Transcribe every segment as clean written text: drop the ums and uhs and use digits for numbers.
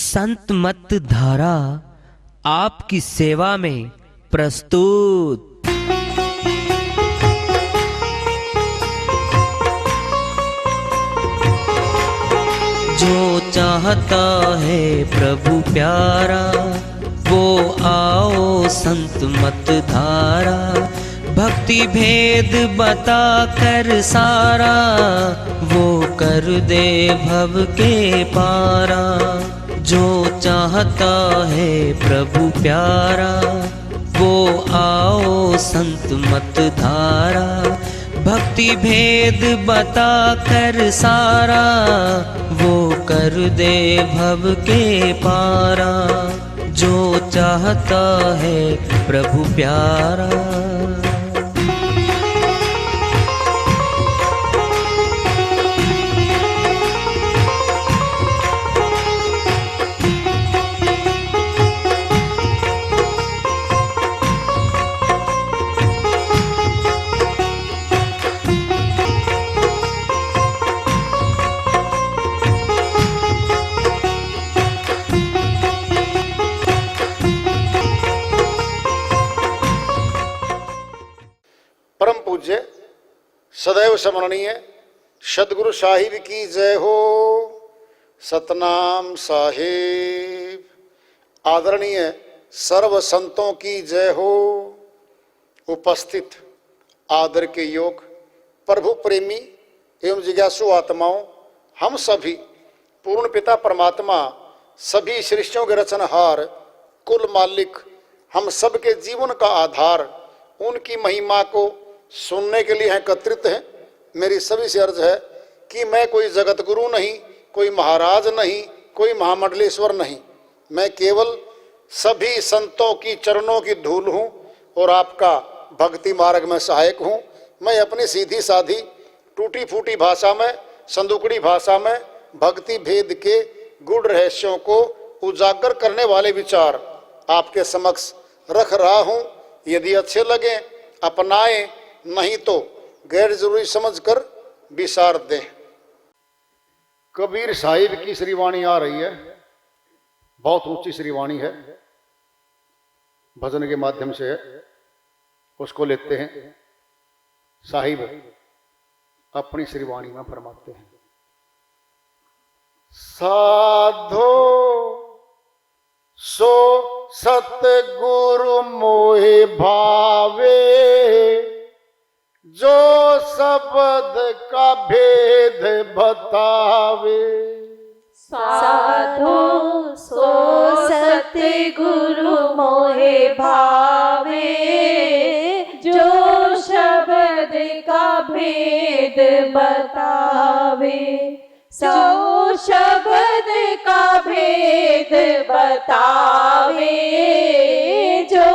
संत मत धारा आपकी सेवा में प्रस्तुत। जो चाहता है प्रभु प्यारा वो आओ संत मत धारा। भक्ति भेद बता कर सारा वो कर दे भव के पारा। जो चाहता है प्रभु प्यारा वो आओ संत मत धारा। भक्ति भेद बता कर सारा वो कर दे भव के पारा। जो चाहता है प्रभु प्यारा। परम पूज्य सदैव स्मरणीय सदगुरु साहिब की जय हो। सतनाम साहिब। आदरणीय सर्व संतों की जय हो। उपस्थित आदर के योग प्रभु प्रेमी एवं जिज्ञासु आत्माओं, हम सभी पूर्ण पिता परमात्मा सभी सृष्टियों के रचनहार कुल मालिक हम सबके जीवन का आधार उनकी महिमा को सुनने के लिए एकत्रित हैं। मेरी सभी से अर्ज है कि मैं कोई जगत गुरु नहीं, कोई महाराज नहीं, कोई महामंडलेश्वर नहीं। मैं केवल सभी संतों की चरणों की धूल हूँ और आपका भक्ति मार्ग में सहायक हूँ। मैं अपनी सीधी साधी टूटी फूटी भाषा में, संदुकड़ी भाषा में भक्ति भेद के गूढ़ रहस्यों को उजागर करने वाले विचार आपके समक्ष रख रहा हूँ। यदि अच्छे लगे अपनाएं, नहीं तो गैर जरूरी समझकर विसार दें। कबीर साहिब की श्रीवाणी आ रही है, बहुत ऊंची श्रीवाणी है, भजन के माध्यम से है। उसको लेते हैं। साहिब अपनी श्रीवाणी में फरमाते हैं, साधो सो सतगुरु मोहे भावे। जो शब्द का भेद बतावे। साधो सो सतगुरु मोहे भावे। जो शब्द का भेद बतावे। सो शब्द का भेद बतावे। जो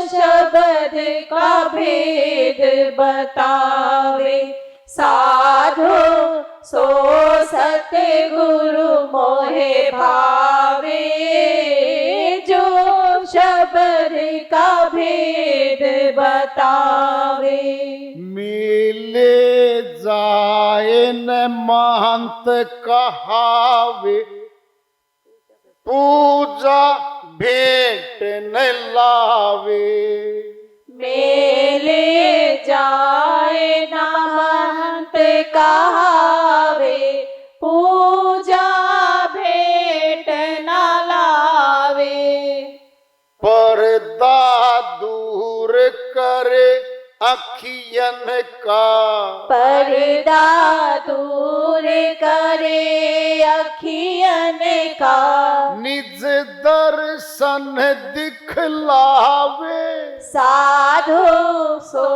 शब्द का भेद बतावे। साधो सो सतगुरु मोहे भावे। जो शब्द का भेद बतावे। मिले जाए न महंत कहावे। पूजा भेंट न लावे। मेले जाए न महंत कहावे। पूजा भेंट न लावे। पर्दा दूर करे अखियन का। पर्दा दूर करे अखियन का। निज दर्शन दिखलावे। साधो सो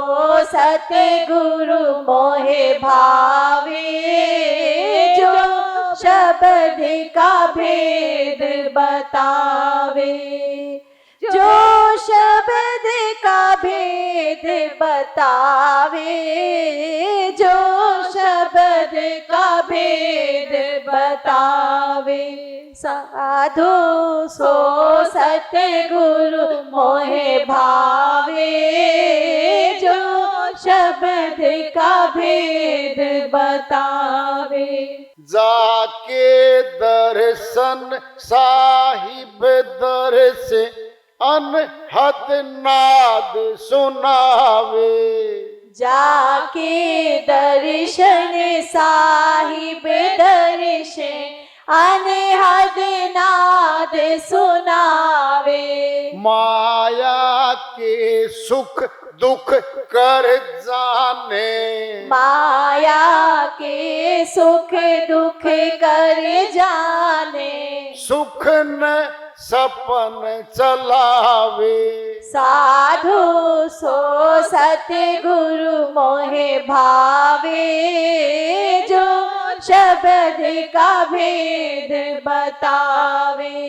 सतगुरु मोहे भावे। जो शब्द का भेद बतावे। जो शब्द का भेद बतावे। जो शब्द का भेद बतावे। साधो सो सतगुरु मोहे भावे। जो शब्द का भेद बतावे। जाके दर्शन साहिब दर्श अनहद नाद सुनावे। जाके दर्शन साहिब दर्शन अनहद नाद सुनावे। माया के सुख दुख कर जाने। माया के सुख दुख कर जाने। सुख न सपन चलावे। साधु सो सतगुरु मोहे भावे। जो शब्द का भेद बतावे।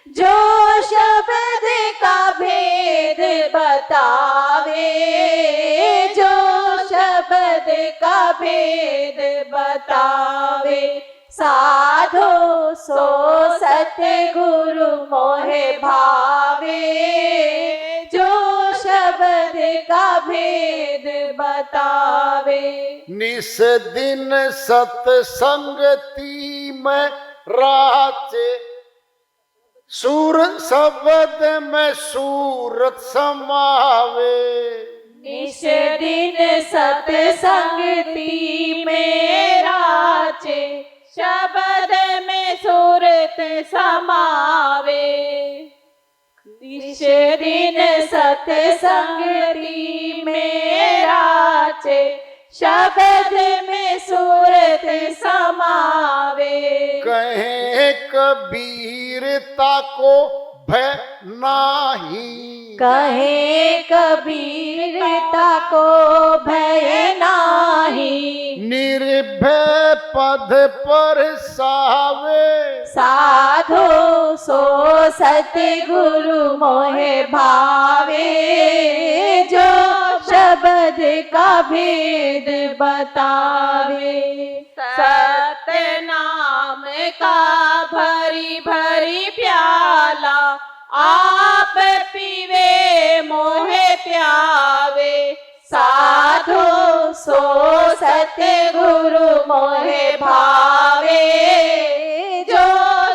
जो शब्द का भेद बतावे। जो शब्द का भेद बतावे। साधो सो सतगुरु मोहे भावे। जो शब्द का भेद बतावे। निस दिन सत्संगति में राचे। सूर शब्द में सूरत समावे। निस दिन सत्संगति में राचे। शब्द में सूरत समावे। निस दिन सत्संगति में राचे। शब्द में सूरत समावे। कहे कबीरता को भय नाही। कहे कबीरता को भय नाही। निर्भय पद पर सावे। साधो सो सतगुरु मोहे भावे। जो शब्द का भेद बतावे। सत्य नाम का भरी भरी प्याला। आप पीवे मोहे प्यावे। साधु सो सतगुरु मोहे भावे। जो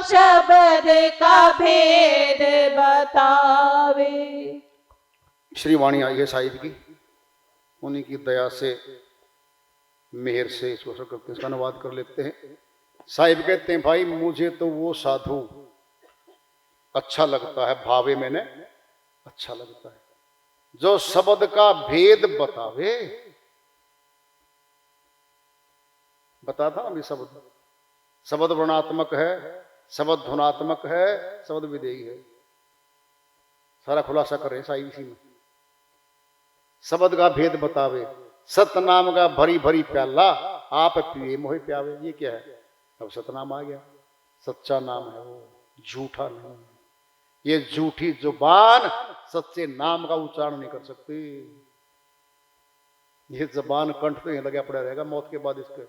शब्द का भेद बतावे। श्री वाणी आई है साहिब की, उन्हीं की दया से मेहर से इसको करके इसका अनुवाद कर लेते हैं। साहिब कहते हैं, भाई मुझे तो वो साधु अच्छा लगता है, भावे मैंने अच्छा लगता है, जो शब्द का भेद बतावे। बताता अभी शब्द, शब्द वर्णात्मक है, शब्द धुनात्मक है, शब्द विधेयी है, सारा खुलासा कर रहे हैं साहिब इसी में। शब्द का भेद बतावे, सतनाम का भरी भरी प्याला आप पिए मोहे प्यावे। ये क्या है? अब सतनाम आ गया, सच्चा नाम है वो, झूठा नहीं। ये झूठी जुबान सच्चे नाम का उच्चारण नहीं कर सकती। ये जबान कंठ पे ही लगा पड़ा रहेगा मौत के बाद इसके।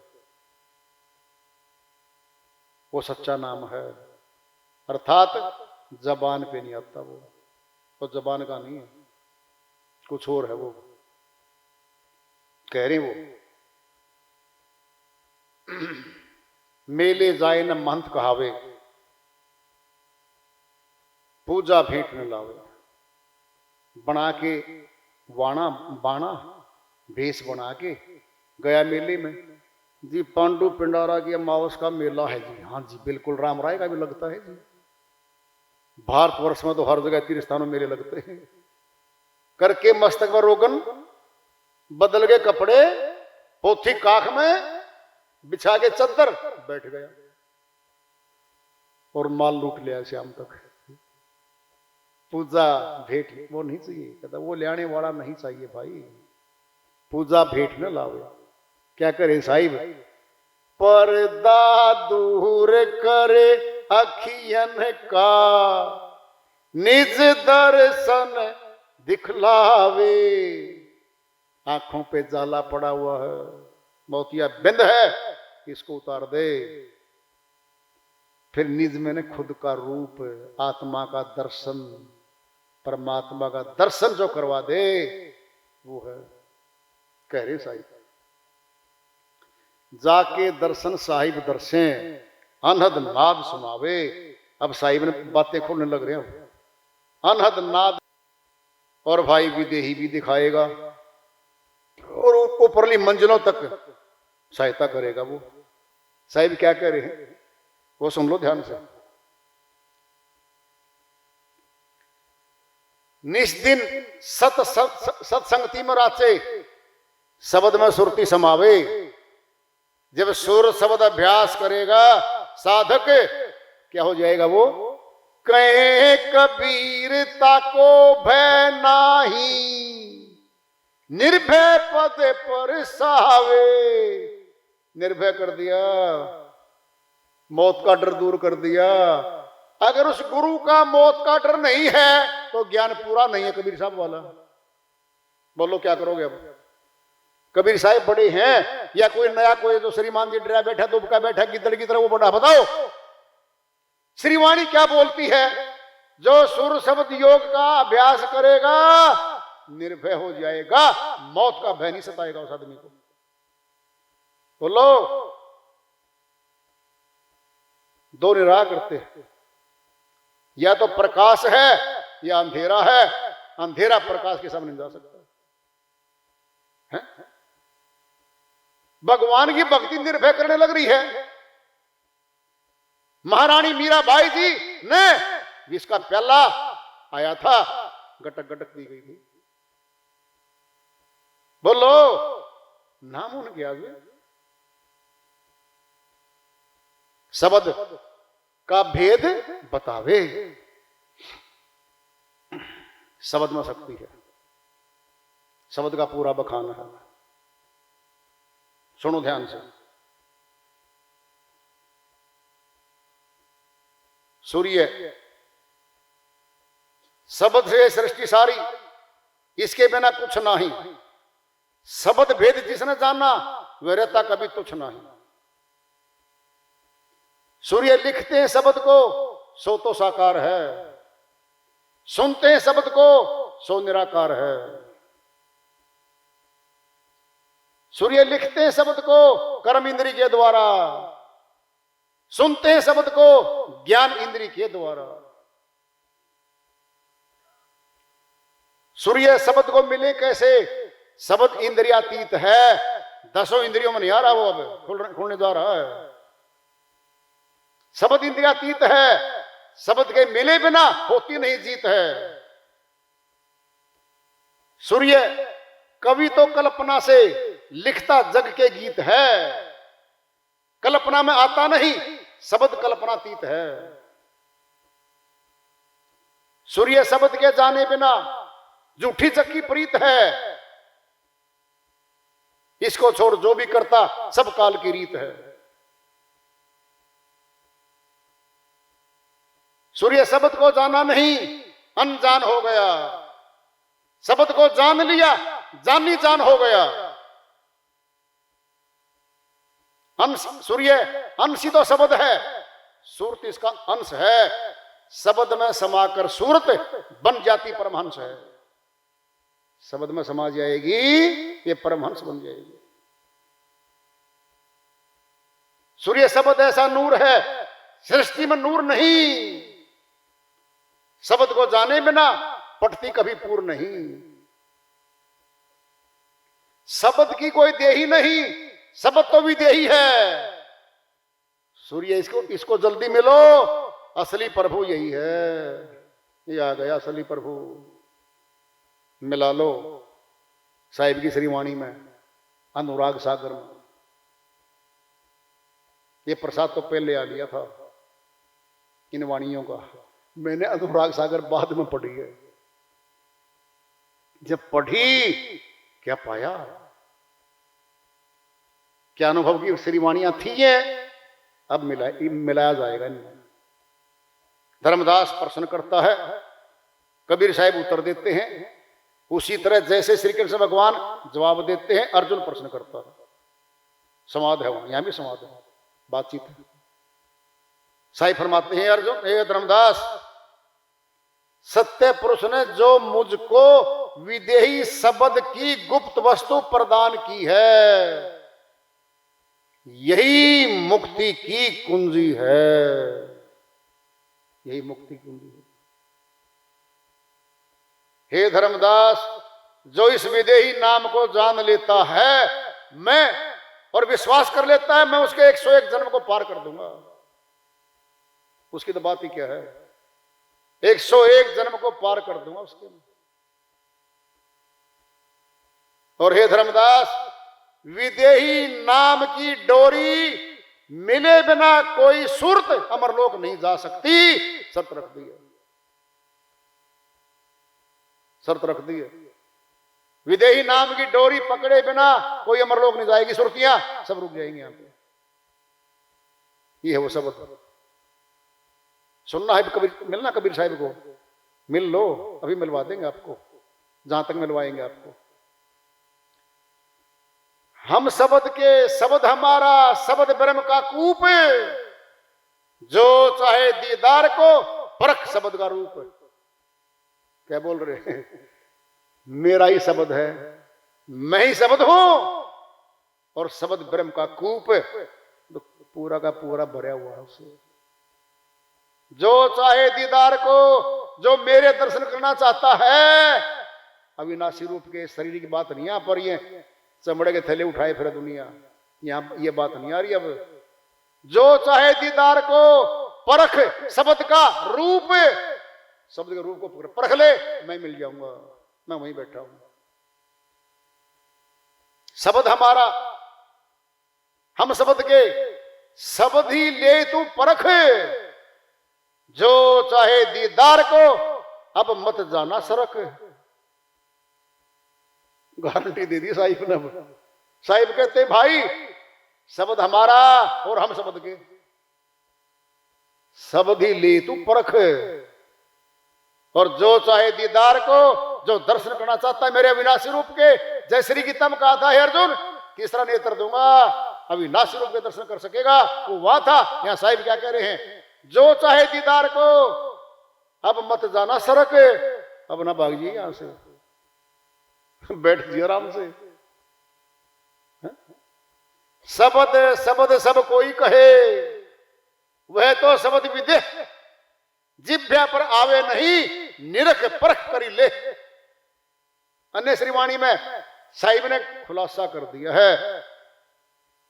वो सच्चा नाम है, अर्थात जबान पे नहीं आता वो, तो जबान का नहीं है, कुछ और है वो। कह रहे वो मेले जाए न महंत कहावे, पूजा भेंट न लावे। बना के वाणा बाणा भेष बना के गया मेले में जी। पांडु पिंडारा की अमावस का मेला है जी। हाँ जी बिल्कुल, राम राय का भी लगता है जी। भारतवर्ष में तो हर जगह तीर्थ स्थानों मेले लगते हैं। करके मस्तक पर रोगन, बदल गए कपड़े, पोथी काख में बिछा के चद्दर बैठ गया और माल लूट लिया शाम तक। पूजा भेंट वो नहीं चाहिए, कहता वो लाने वाला नहीं चाहिए भाई। पूजा भेंट न लावे। क्या करे साहिब? पर्दा दूर करे अखियन का, निज दर्शन दिखलावे। आंखों पे जाला पड़ा हुआ है, मोतिया बिंद है, इसको उतार दे। फिर निज में ने खुद का रूप, आत्मा का दर्शन, परमात्मा का दर्शन जो करवा दे वो है। कह रहे साहिब, जाके दर्शन साहिब दर्शे अनहद नाद सुनावे। अब साहिब ने बातें खोलने लग रहे हैं। अनहद नाद, और भाई विदेही भी दिखाएगा और ऊपरली मंजिलों तक सहायता करेगा। वो साहिब क्या कह रहे हैं वो सुन लो ध्यान से। निस्दिन सत्संगति में राचे, शब्द में सुरती समावे। जब सुर शब्द अभ्यास करेगा साधक, क्या हो जाएगा वो? कहे कबीरता को भय नाही, निर्भय पद पर सहावे। निर्भय कर दिया, मौत का डर दूर कर दिया। अगर उस गुरु का मौत का डर नहीं है तो ज्ञान पूरा नहीं है कबीर साहब वाला। बोलो क्या करोगे अब? कबीर साहब बड़े हैं या कोई नया, कोई जो श्रीमान जी डरा बैठा, दुबका बैठा गिद्दड़ की तरह, वो बड़ा? बताओ श्रीवाणी क्या बोलती है? जो सुर शब्द योग का अभ्यास करेगा निर्भय हो जाएगा, मौत का भय नहीं सताएगा उस आदमी को। बोलो, दो निराह करते हैं, या तो प्रकाश है या अंधेरा है। अंधेरा प्रकाश के सामने जा सकता है। भगवान की भक्ति निर्भय करने लग रही है। महारानी मीराबाई जी ने जिसका प्याला आया था, गटक गटक दी गई थी। बोलो, नाम उनके आगे शब्द का भेद बतावे। शब्द में शक्ति है, शब्द का पूरा बखान है। सुनो ध्यान से। सूर्य शब्द से सृष्टि सारी, इसके बिना कुछ नहीं। शब्द भेद जिसने जाना वह रहता कभी तुच्छ नहीं। सूर्य लिखते हैं शब्द को, सो तो साकार है। सुनते हैं शब्द को, सो निराकार है। सूर्य लिखते हैं शब्द को कर्म इंद्री के द्वारा, सुनते हैं शब्द को ज्ञान इंद्री के द्वारा। सूर्य शब्द को मिले कैसे? शब्द इंद्रियातीत है, 10 इंद्रियों में नहीं आ रहा वो, अब खुलने जा रहा है। शब्द इंद्रियातीत है, शब्द के मिले बिना होती नहीं जीत है। सूर्य कवि तो कल्पना से लिखता जग के गीत है। कल्पना में आता नहीं, शब्द कल्पनातीत है। सूर्य शब्द के जाने बिना झूठी चक्की प्रीत है। इसको छोड़ जो भी करता सब काल की रीत है। सूर्य शब्द को जाना नहीं, अनजान हो गया। शब्द को जान लिया, जानी जान हो गया। अंश, सूर्य अंश ही तो शब्द है, सूरत इसका अंश है। शब्द में समाकर सूरत बन जाती परमहंस है। शब्द में समा जाएगी, ये परमहंस बन जाएगी। सूर्य शब्द ऐसा नूर है, सृष्टि में नूर नहीं। शब्द को जाने बिना पटती कभी पूर्ण नहीं। शब्द की कोई देही नहीं, शब्द तो विदेही है। सूर्य इसको जल्दी मिलो, असली प्रभु यही है। ये आ गया असली प्रभु, मिला लो साहिब की श्रीवाणी में, अनुराग सागर में। ये प्रसाद तो पहले आ लिया था इन वाणियों का। मैंने अनुराग सागर बाद में पढ़ी है। जब पढ़ी क्या पाया, क्या अनुभव की श्रीवाणियां थी है। अब मिलाया जाएगा इनमें। धर्मदास प्रश्न करता है, कबीर साहिब उत्तर देते हैं। उसी तरह जैसे श्री कृष्ण भगवान जवाब देते हैं, अर्जुन प्रश्न करता है। संवाद है वहां, यहां भी संवाद है, बातचीत है। साहिब फरमाते हैं, अर्जुन हे धर्मदास, सत्य पुरुष ने जो मुझको विदेही शब्द की गुप्त वस्तु प्रदान की है। यही मुक्ति की कुंजी है, यही मुक्ति की कुंजी है। हे धर्मदास, जो इस विदेही नाम को जान लेता है मैं और विश्वास कर लेता है, मैं उसके 101 जन्म को पार कर दूंगा। उसकी तो बात ही क्या है, 101 जन्म को पार कर दूंगा उसके। और हे धर्मदास, विदेही नाम की डोरी मिले बिना कोई सुरत अमरलोक नहीं जा सकती। शर्त रख दी है, शर्त रख दी है। विदेही नाम की डोरी पकड़े बिना कोई अमरलोक नहीं जाएगी, सुरतियां सब रुक जाएंगी यहां पे। ये है वो शब्द। सुनना है कबीर, मिलना कबीर साहिब को, मिल लो, अभी मिलवा देंगे आपको, जहां तक मिलवाएंगे आपको। हम शब्द के, शब्द हमारा, शब्द ब्रह्म का कूप, जो चाहे दीदार को परख शब्द का रूप। क्या बोल रहे हैं? मेरा ही शब्द है, मैं ही शब्द हूं, और शब्द ब्रह्म का कूप तो पूरा का पूरा भरा हुआ है उसे। जो चाहे दीदार को, जो मेरे दर्शन करना चाहता है, अविनाशी रूप के शरीर की बात नहीं, यहां पर ये चमड़े के थैले उठाए फिर दुनिया, यहां ये बात नहीं आ रही। अब जो चाहे दीदार को परख शब्द का रूप, शब्द के रूप को परख ले, मैं मिल जाऊंगा, मैं वहीं बैठा हूं। शब्द हमारा, हम शब्द के, शब्द ही ले तू परख, जो चाहे दीदार को अब मत जाना सरक। गारंटी दे दी साहिब ने। साहिब कहते भाई शब्द हमारा और हम शब्द के, शब्द ही ले तू परख, और जो चाहे दीदार को, जो दर्शन करना चाहता है मेरे अविनाशी रूप के, जय श्री गीता में कहा था हे अर्जुन, तीसरा नेत्र दूंगा, अविनाशी रूप के दर्शन कर सकेगा, वो वहां था। यहां साहिब क्या कह रहे हैं? जो चाहे दीदार को अब मत जाना सरक, अब ना भाग जाइए यहां से, बैठ जाइए आराम से। शब्द शब्द सब कोई कहे, वह तो शब्द विदे, जिभ्या पर आवे नहीं, निरख परख करी ले। अन्य श्रीवाणी में साहिब ने खुलासा कर दिया है,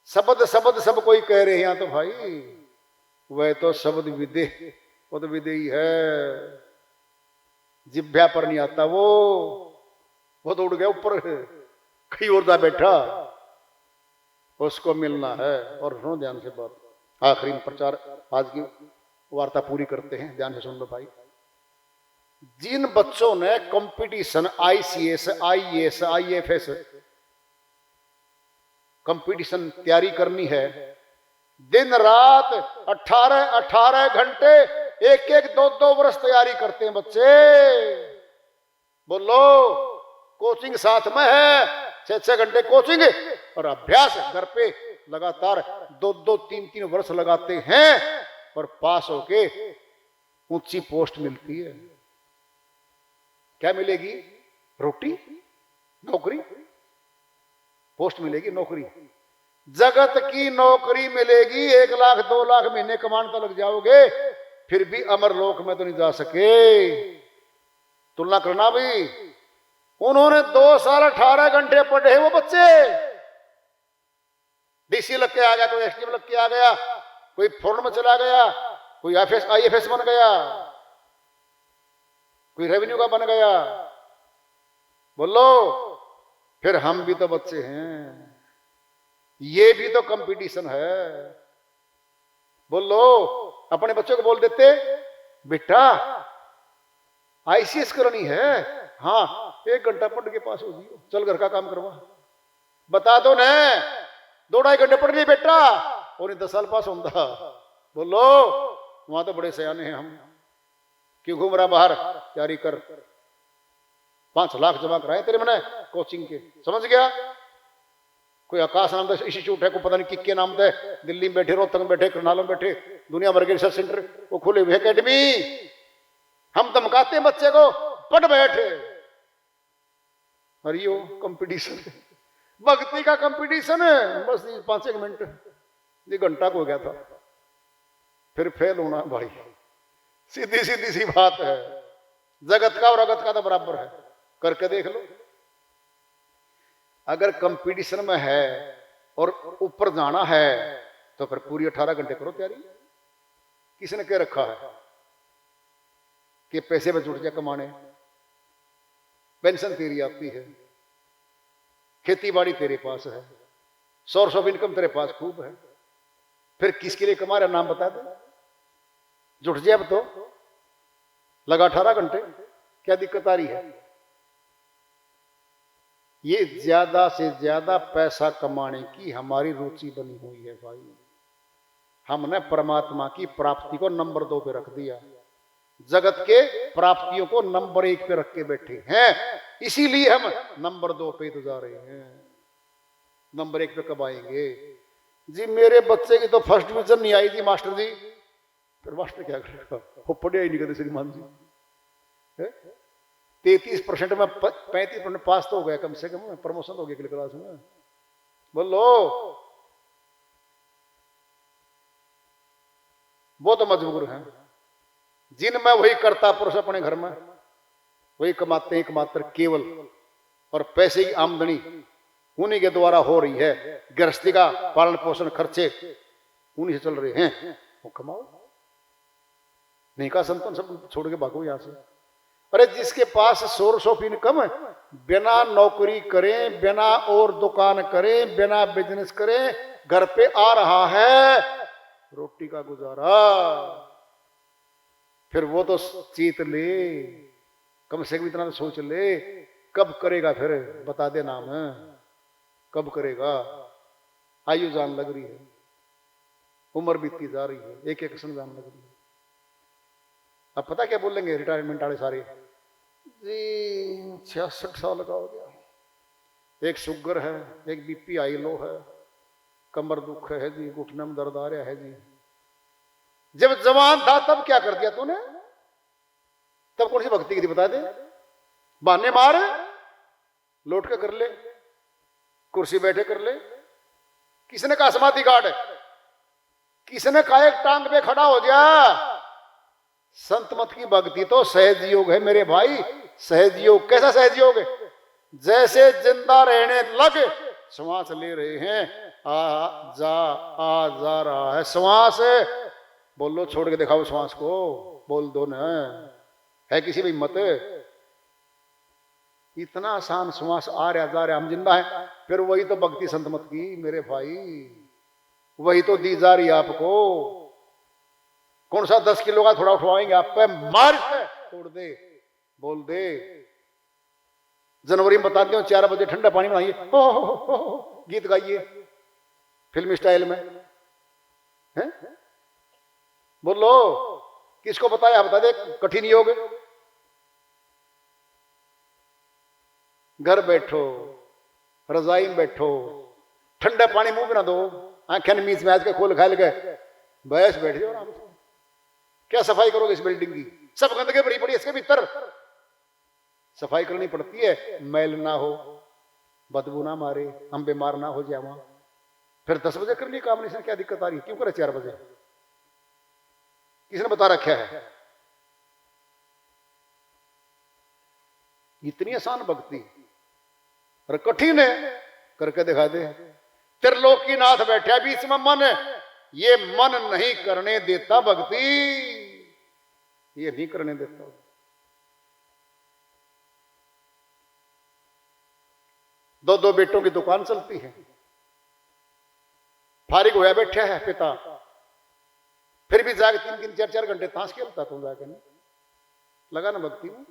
शब्द शब्द सब कोई कह रहे हैं यहां तो भाई, वह तो शब्द विदे, वो तो विदे ही है, जिभ्या पर नहीं आता वो तो उड़ गया ऊपर, कहीं और जा बैठा, उसको मिलना है। और सुनो ध्यान से बात, आखिरी प्रचार आज की वार्ता पूरी करते हैं, ध्यान से सुन लो भाई। जिन बच्चों ने competition ICS, IAS, IFS competition तैयारी करनी है, दिन रात 18 घंटे, एक 2 वर्ष तैयारी करते हैं बच्चे। बोलो, कोचिंग साथ में है, 6 घंटे कोचिंग और अभ्यास घर पे लगातार 2 3 वर्ष लगाते हैं, और पास होके ऊंची पोस्ट मिलती है। क्या मिलेगी? रोटी, नौकरी, पोस्ट मिलेगी, नौकरी, जगत की नौकरी मिलेगी। 1 लाख 2 लाख महीने कमाने तो लग जाओगे, फिर भी अमर लोक में तो नहीं जा सके। तुलना करना भी, उन्होंने 2 साल 18 घंटे पढ़े वो बच्चे, DC लग के आ गया, कोई STM लग के आ गया, कोई फॉरेन में चला गया, कोई IFS बन गया, कोई रेवेन्यू का बन गया। बोलो, फिर हम भी तो बच्चे हैं, ये भी तो कंपटीशन है। बोलो, अपने बच्चों को बोल देते, बेटा ICS करनी है, हाँ 1 घंटा पढ़ के पास हो जियो, चल घर का काम करवा, बता दो न, 2-2.5 घंटे पढ़ लिए बेटा, और 10 साल पास होता। बोलो, वहां तो बड़े सयाने हैं हम, क्यों घूम रहा बाहर, तैयारी कर, 5 लाख जमा कराए तेरे मैंने कोचिंग के, समझ गया? कोई आकाश नाम का इंस्टीट्यूट है, कोई पता नहीं किसके नाम से, दिल्ली में बैठे, रोहतक में बैठे, करनाल में बैठे, दुनिया भर के रिसर्च सेंटर वो खुले हुए एकेडमी। हम धमकाते हैं बच्चे को, पढ़ बैठे, और यो कंपटीशन, भक्ति का कंपटीशन है। बस 5-1 मिनट, ये घंटा को हो गया था, फिर फेल होना भाई, सीधी सीधी सी बात है। जगत का और अगत का तो बराबर है, करके देख लो। अगर कंपटीशन में है और ऊपर जाना है तो फिर पूरी 18 घंटे करो तैयारी। किसने कह रखा है कि पैसे में जुट जा कमाने? पेंशन तेरी आती है, खेती बाड़ी तेरे पास है, सोर्स ऑफ इनकम तेरे पास खूब है, फिर किसके लिए कमा रहा नाम बता दे। जुट जाए अब तो, लगा 18 घंटे, क्या दिक्कत आ रही है? ये ज्यादा से ज्यादा पैसा कमाने की हमारी रुचि बनी हुई है भाई। हमने परमात्मा की प्राप्ति को नंबर 2 पे रख दिया, जगत के प्राप्तियों को नंबर 1 पे रख के बैठे हैं। इसीलिए हम नंबर 2 पे तो जा रहे हैं, नंबर 1 पे कब आएंगे? जी मेरे बच्चे की तो फर्स्ट डिवीजन नहीं आई थी मास्टर जी। फिर मास्टर क्या करेगा, वो पढ़े ही नहीं करते श्रीमान जी। 33% में 35% पास तो हो गया कम से कम, प्रमोशन हो गया अगली क्लास में। बोलो, वो तो मजबूर हैं जिनमें वही करता पुरुष अपने घर में वही कमाते हैं एकमात्र केवल, और पैसे की आमदनी उन्हीं के द्वारा हो रही है। गृहस्थी का पालन पोषण खर्चे उन्हीं से चल रहे हैं, वो कमाओ। नहीं कहा संतन सब छोड़ के भागो यहां से। अरे जिसके पास सोर्स ऑफ इनकम बिना नौकरी करें, बिना और दुकान करें, बिना बिजनेस करें घर पे आ रहा है रोटी का गुजारा, फिर वो तो चीत ले, कम से कम इतना तो सोच ले। कब करेगा फिर बता दे नाम, कब करेगा? आयु जान लग रही है, उम्र बीतती जा रही है, एक एक जान लग रही है। अब पता क्या बोलेंगे रिटायरमेंट वाले सारे? जी 66 साल का हो गया, एक शुगर है, एक बीपी हाई लो है, कमर दुख है जी, घुटने में दर्द आ रहा है जी। जब जवान था तब क्या कर दिया तूने? तब कौन सी भक्ति की थी बता दे? बहाने मार, लौट के कर ले, कुर्सी बैठे कर ले। किसने कहा समाधि गाड़? किसने कहा एक टांग पे खड़ा हो जा? संत मत की भक्ति तो सहज योग है मेरे भाई, सहज योग। कैसा सहज योग? जैसे जिंदा रहने लग श्वास ले रहे हैं, आ जा रहा है श्वास। बोलो, छोड़ के दिखाओ श्वास को, बोल दो ना, है किसी भी हिम्मत? इतना आसान श्वास आ रहा जा रहा, हम जिंदा है। फिर वही तो भक्ति संत मत की मेरे भाई, वही तो दी जा रही आपको। कौन सा 10 किलो का थोड़ा उठवाएंगे आप पे? मार पे तोड़ दे, बोल दे। जनवरी में बताते हो 4 बजे ठंडा पानी बनाइए, गीत गाइए फिल्मी स्टाइल में, है? बोलो, किसको बताया? बता दे। कठिन योग। घर बैठो, रजाई में बैठो, ठंडा पानी मुंह बना दो, आंखें मीच मैच के खोल खाल गए, बस बैठ जाओ आराम से। क्या सफाई करोगे इस बिल्डिंग की? सब गंदगी भरी पड़ी, इसके भीतर सफाई करनी पड़ती है, मैल ना हो, बदबू ना मारे, हम बीमार ना हो जाए। फिर 10 बजे कर लिए काम, क्या दिक्कत आ रही है? क्यों करे 4 बजे? किसने बता रखा है? इतनी आसान भक्ति और कठिन है, करके दिखा दे। त्रिलोकीनाथ बैठा बीच में मन, ये मन नहीं करने देता भक्ति, ये नहीं करने देता। दो बेटों की दुकान चलती है, फारिग होया बैठा है पिता, फिर भी जाके 3-3, 4-4 घंटे ताश खेलता तू जाके, नहीं लगा ना भक्ति में?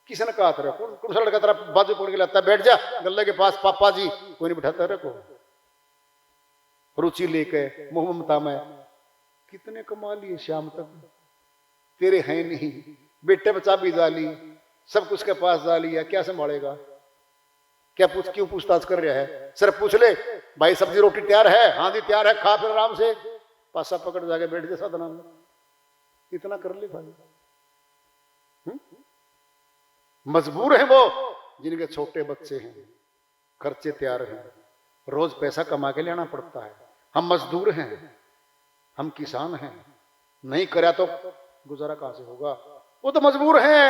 किसने कहा तेरा? कौन सा लड़का तेरा बाजू पकड़ के लाता? बैठ जा गल्ले के पास, पापा जी कोई नहीं बिठाता रखो। रुचि लेके मोह ममता में कितने कमा लिए शाम तक, तेरे हैं नहीं, बेटे बचा भी डाली, सब कुछ के पास जा लिया, क्या संभालेगा? क्या क्यों पूछताछ कर रहा है? सिर्फ पूछ ले भाई सब्जी रोटी तैयार है? हाँ जी तैयार है, खा फिर आराम से, पासा पकड़ जाके बैठ जा साधना में। इतना कर ले भाई। मजबूर हैं वो जिनके छोटे बच्चे हैं, खर्चे तैयार हैं, रोज पैसा कमा के लाना पड़ता है। हम मजदूर हैं, हम किसान हैं, नहीं करा तो गुजारा कहां से होगा। वो तो मजबूर हैं,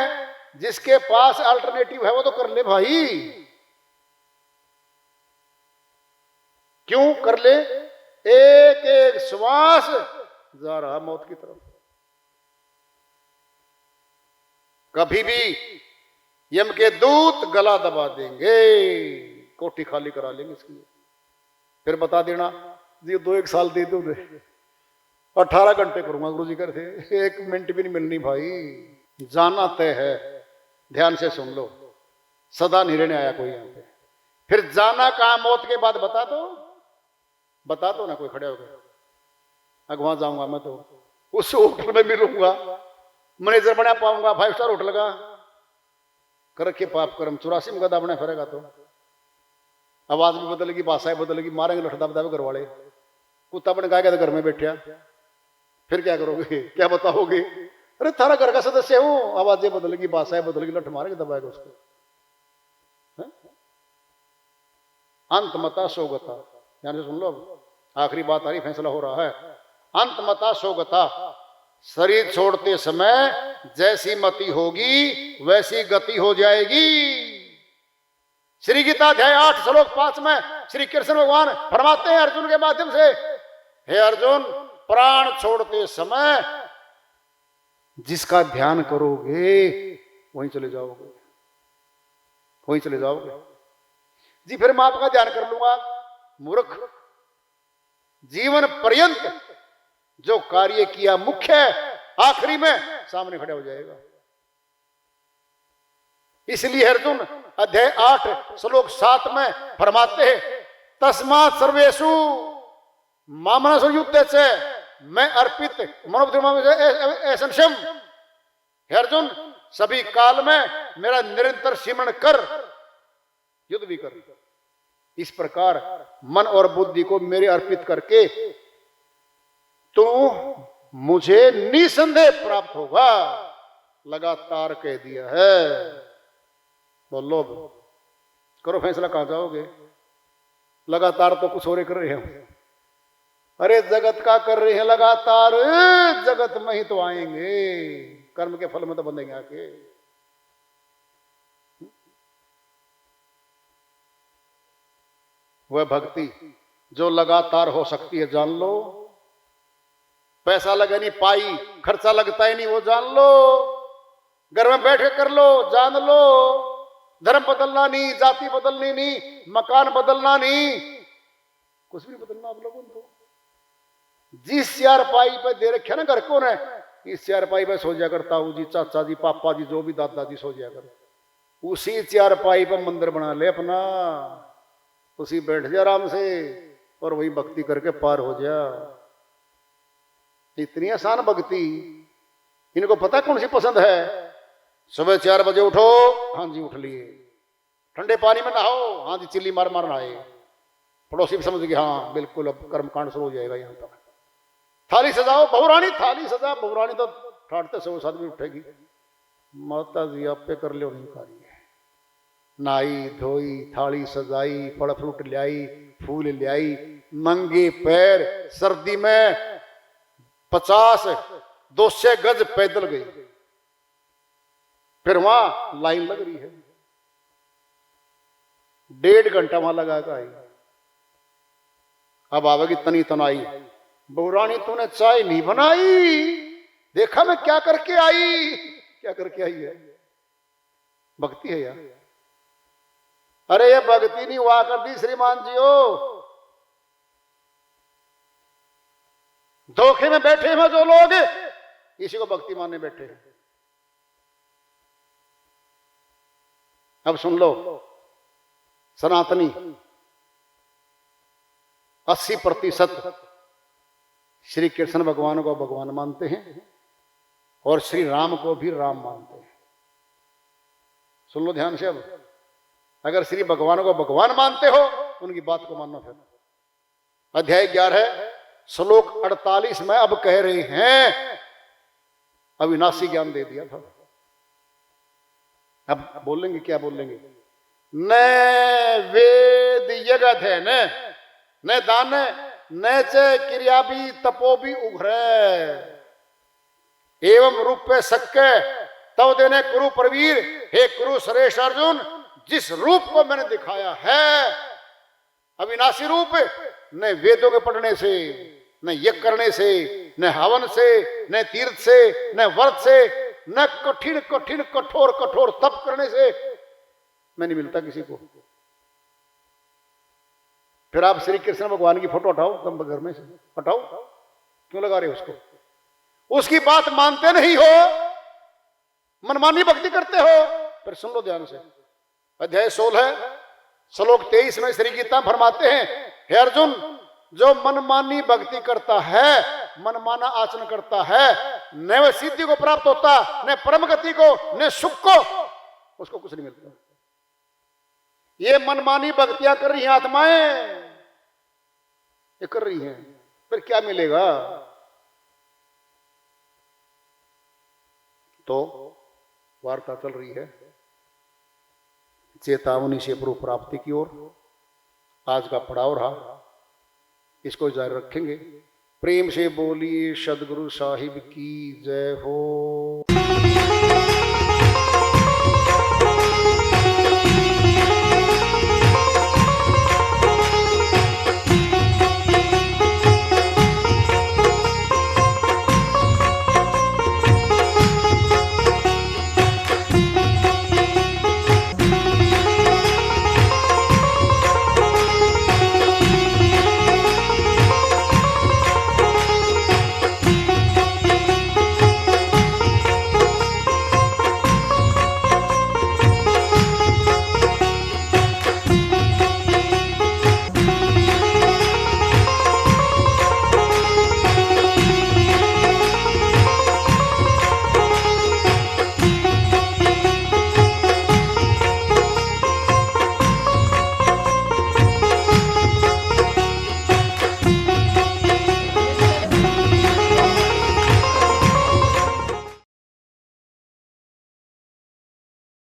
जिसके पास अल्टरनेटिव है वो तो कर ले भाई, क्यों कर ले। एक एक श्वास जा रहा मौत की तरफ। कभी भी यम के दूत गला दबा देंगे, कोठी खाली करा लेंगे इसकी। फिर बता देना जी 2-1 साल दे दो, 18 घंटे करूंगा गुरु जी करते, 1 मिनट भी नहीं मिलनी भाई। जाना तय है, ध्यान से सुन लो, सदा नहीं रहने आया कोई यहां पे। फिर जाना कहां मौत के बाद बता दो ना, कोई खड़े हो गए वहां जाऊंगा मैं तो उस होटल में मिलूंगा, मैनेजर बना पाऊंगा 5 स्टार होटल का, कर रखे पाप कर्म 84 में गदा बना फिरेगा तो आवाज भी बदलेगी, भाषाएं बदलेगी, मारेंगे लठदा बतावे घर वाले, कुत्ता बन गाएगा तो घर में बैठा, फिर क्या करोगे, क्या बताओगे। अरे थारा घर का सदस्य हूं, आवाजें बदलेगी, भाषाएं बदलेगी, लठ मारेंगे दबाएगा उसको। अंत मता सोगता, ध्यान से सुन लो, आखिरी बात आ रही, फैसला हो रहा है। अंत मता सोगता, शरीर छोड़ते समय जैसी मति होगी वैसी गति हो जाएगी। श्री गीता अध्याय 8 श्लोक 5 में श्री कृष्ण भगवान फरमाते हैं अर्जुन के माध्यम से, हे अर्जुन, प्राण छोड़ते समय जिसका ध्यान करोगे वहीं चले जाओगे, वहीं चले जाओगे। जी फिर मैं आपका ध्यान कर लूंगा, मूर्ख। जीवन पर्यंत जो कार्य किया मुख्य है, आखिरी में सामने खड़ा हो जाएगा। इसलिए अर्जुन अध्याय 8 श्लोक 7 में फरमाते हैं, तस्मात् सर्वेषु मामनसो युद्धे से मैं अर्पित मनोबुद्धिर्मम। हे अर्जुन, सभी काल में मेरा निरंतर सिमरण कर, युद्ध भी कर। इस प्रकार मन और बुद्धि को मेरे अर्पित करके तो मुझे निसंदेह प्राप्त होगा, लगातार कह दिया है। बोलो, करो फैसला, कहां जाओगे। लगातार तो कुछ और कर रहे हैं, अरे जगत का कर रहे हैं लगातार, जगत में ही तो आएंगे, कर्म के फल में तो बंधेंगे आके। वह भक्ति जो लगातार हो सकती है, जान लो। पैसा लगे नहीं, पाई खर्चा लगता ही नहीं, वो जान लो। घर में बैठ के कर लो, जान लो। धर्म बदलना नहीं, जाति बदलनी नहीं, मकान बदलना नहीं, कुछ भी बदलना आप लोगों को। जिस चारपाई पे दे रखे ना घर को ने, इस चारपाई पे सो जाया करता हूं जी, चाचा जी, पापा जी, जो भी दादा जी सो जाया कर, उसी चारपाई पे मंदिर बना ले अपना, उसी बैठ जा आराम से और वही भक्ति करके पार हो जा। इतनी आसान भक्ति, इनको पता कौन सी पसंद है। सुबह 4 बजे उठो, हाँ जी उठ लिए। ठंडे पानी में नहाओ, हाँ जी चिल्ली मार मार नहाए। पड़ोसी भी समझ गए, हाँ बिल्कुल अब कर्मकांड शुरू हो जाएगा यहाँ तक। थाली सजाओ, बहुरानी थाली सजा, बहुरानी तो ठाटते 100 आदमी उठेगी। माता जी आप पे कर लो नहीं कार्य। नाई धोई, थाली सजाई, फल फ्रूट लाई, फूल लाई, नंगे पैर सर्दी में 50-200 गज पैदल गई। फिर वहां लाइन लग रही है, 1.5 घंटा वहां लगा कर आई। अब आवेगी तनी तनाई, बहुरानी तूने चाय नहीं बनाई, देखा मैं क्या करके आई, क्या करके आई है। भक्ति है यार। अरे ये भक्ति नहीं हुआ कर दी श्रीमान जी हो। धोखे में बैठे हैं जो लोग, इसी को भक्ति मानने बैठे हैं। अब सुन लो, सनातनी 80% श्री कृष्ण भगवान को भगवान मानते हैं और श्री राम को भी राम मानते हैं। सुन लो ध्यान से। अब अगर श्री भगवान को भगवान मानते हो, उनकी बात को मानना। फिर अध्याय 11 श्लोक 48 में अब कह रहे हैं, अविनाशी ज्ञान दे दिया था। अब बोलेंगे क्या बोलेंगे? न वेद यगत है न दान न च क्रिया भी तपो भी उघ्रे एवं रूप पे सक्के तव देने कुरु प्रवीर, हे कुरु श्रेष्ठ अर्जुन, जिस रूप को मैंने दिखाया है अविनाशी रूप, न वेदों के पढ़ने से, न यज्ञ करने से, न हवन से, न तीर्थ से, न व्रत से, न कठिन कठिन कठोर कठोर तप करने से मैं नहीं मिलता किसी को। फिर आप श्री कृष्ण भगवान की फोटो उठाओ तुम घर में से, हटाओ, क्यों लगा रहे हो उसको? उसकी बात मानते नहीं हो, मनमानी भक्ति करते हो। फिर सुन लो ध्यान से, अध्याय 16 श्लोक 23 में श्री गीता फरमाते हैं, हे अर्जुन, जो मनमानी भक्ति करता है, मनमाना आचरण करता है, न वह सिद्धि को प्राप्त होता, न परम गति को, न सुख को, उसको कुछ नहीं मिलता। ये मनमानी भक्तियां कर रही हैं आत्माएं, ये कर रही हैं, फिर क्या मिलेगा? तो वार्ता चल रही है चेतावनी से प्रभु प्राप्ति की ओर। आज का पड़ाव रहा, इसको जारी रखेंगे। प्रेम से बोलिए सदगुरु साहिब की जय हो।